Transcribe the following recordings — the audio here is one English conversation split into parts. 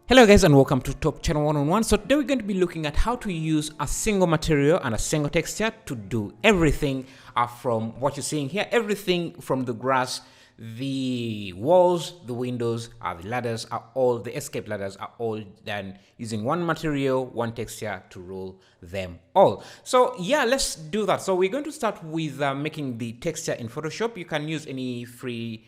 Hello guys and welcome to Top Channel 101. So today we're going to be looking at how to use a single material and a single texture to do everything from what you're seeing here. Everything from the grass, the walls, the windows, the ladders are all, the escape ladders are all done using one material, one texture to rule them all. So yeah, let's do that. So we're going to start with making the texture in Photoshop. You can use any free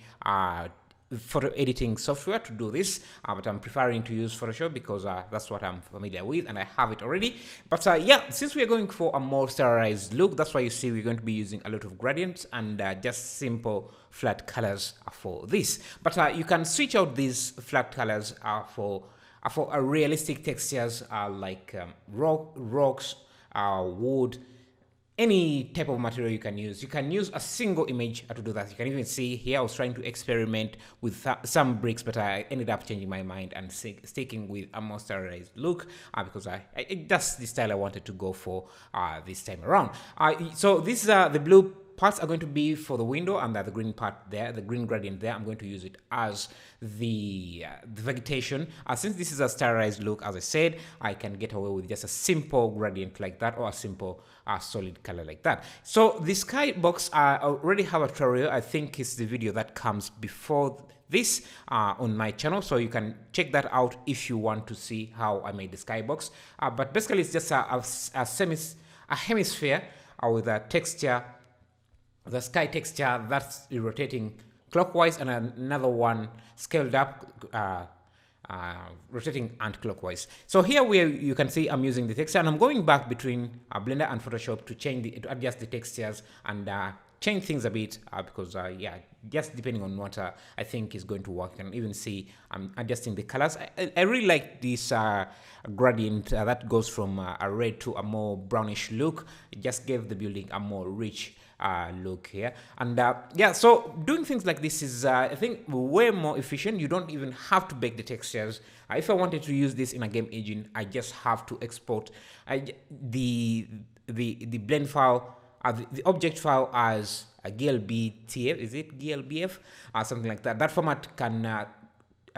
photo editing software to do this, but I'm preferring to use Photoshop because that's what I'm familiar with and I have it already. But yeah, since we are going for a more sterilized look, that's why you see we're going to be using a lot of gradients and just simple flat colors for this. But you can switch out these flat colors for a realistic textures like rocks, wood, any type of material you can use. You can use a single image to do that. You can even see here I was trying to experiment with some bricks, but I ended up changing my mind and sticking with a more sterilized look because that's the style I wanted to go for this time around. So this is the blue parts are going to be for the window, and the green part there, the green gradient there, I'm going to use it as the vegetation. Since this is a sterilized look, as I said, I can get away with just a simple gradient like that or a simple solid color like that. So the skybox, I already have a tutorial. I think it's the video that comes before this on my channel, so you can check that out if you want to see how I made the skybox. But basically it's just a hemisphere with a texture, the sky texture that's rotating clockwise, and another one scaled up rotating anti-clockwise. So here you can see I'm using the texture, and I'm going back between Blender and Photoshop to adjust the textures and change things a bit because yeah, just depending on what I think is going to work. You can even see I'm adjusting the colors. I really like this gradient that goes from a red to a more brownish look. It just gave the building a more rich look here. And yeah, so doing things like this is I think way more efficient. You don't even have to bake the textures. If I wanted to use this in a game engine, I just have to export the blend file, the object file as a GLBTF, is it GLBF or something like that. That format can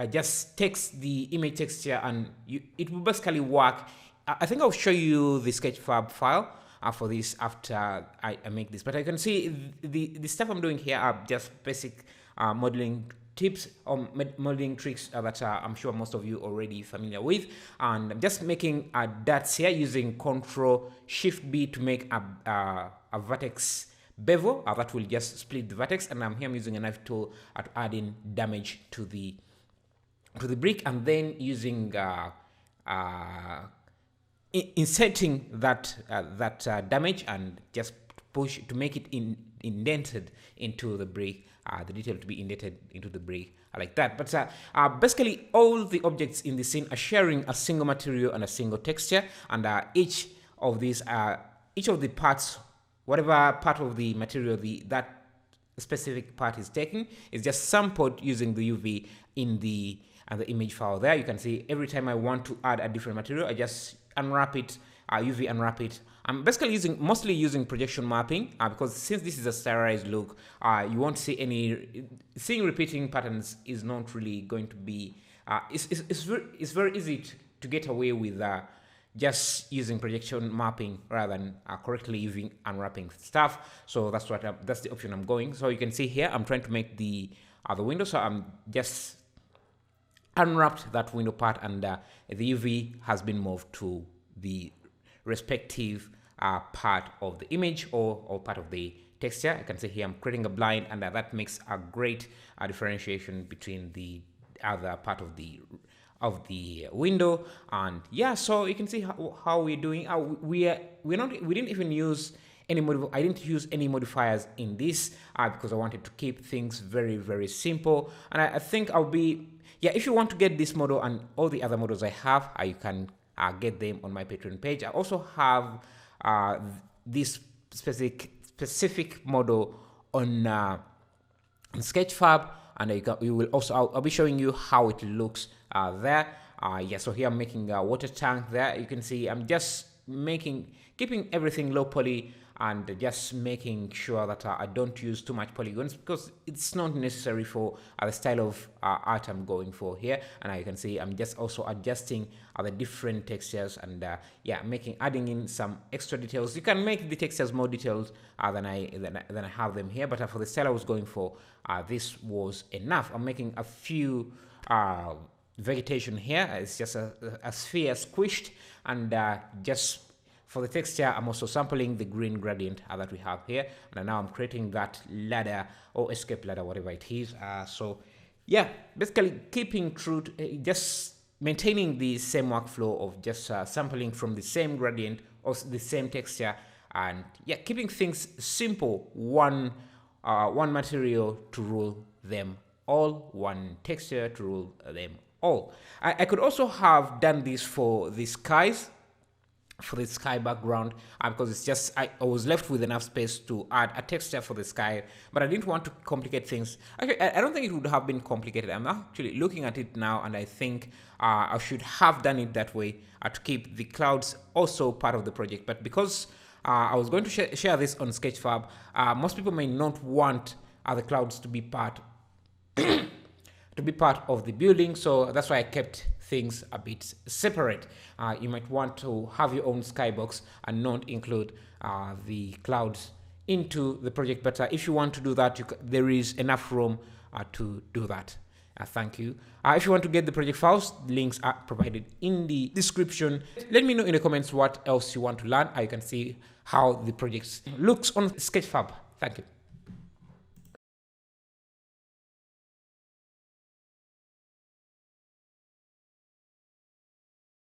just text the image texture, and it will basically work. I think I'll show you the Sketchfab file for this after I make this, but I can see the stuff I'm doing here are just basic modeling tips or modeling tricks that I'm sure most of you already familiar with. And I'm just making dots here using Ctrl+Shift+B to make a vertex bevel that will just split the vertex, and I'm using a knife tool to add in damage to the brick, and then using inserting that damage and just push to make it indented into the brick, the detail to be indented into the brick like that. But basically all the objects in the scene are sharing a single material and a single texture, and each of the parts, whatever part of the material that specific part is taking, is just sampled using the UV in the image file there. You can see every time I want to add a different material, I just unwrap it, UV unwrap it. I'm basically mostly using projection mapping because since this is a sterilized look, you won't see seeing repeating patterns is not really going to be. It's very easy to get away with just using projection mapping rather than correctly UV unwrapping stuff. So that's the option I'm going. So you can see here I'm trying to make the window, so I'm just unwrapped that window part, and the UV has been moved to the respective part of the image or part of the texture. I can see here I'm creating a blind, and that makes a great differentiation between the other part of the window. And yeah, so you can see how we're doing. We didn't even use I didn't use any modifiers in this because I wanted to keep things very, very simple. And I think if you want to get this model and all the other models I have, you can get them on my Patreon page. I also have this specific model on Sketchfab, and you will also, I'll be showing you how it looks there. Yeah, so here I'm making a water tank there. You can see I'm just keeping everything low poly and just making sure that I don't use too much polygons, because it's not necessary for the style of art I'm going for here. And you can see I'm just also adjusting the different textures, and yeah, adding in some extra details. You can make the textures more detailed than I have them here, but for the style I was going for, this was enough. I'm making a few vegetation here. It's just a sphere squished, and just for the texture, I'm also sampling the green gradient that we have here, and now I'm creating that ladder or escape ladder, whatever it is. So yeah, basically keeping true to, just maintaining the same workflow of just sampling from the same gradient or the same texture, and yeah, keeping things simple. One material to rule them all, one texture to rule them all. I could also have done this for the skies, for the sky background, because it's just I was left with enough space to add a texture for the sky, but I didn't want to complicate things. Actually, I don't think it would have been complicated. I'm actually looking at it now, and I think I should have done it that way to keep the clouds also part of the project. But because I was going to share this on Sketchfab, most people may not want the clouds to be part of the building, so that's why I kept things a bit separate. You might want to have your own skybox and not include the clouds into the project, but if you want to do that, there is enough room to do that. Thank you. If you want to get the project files, links are provided in the description. Let me know in the comments what else you want to learn. You can see how the project looks on Sketchfab. Thank you.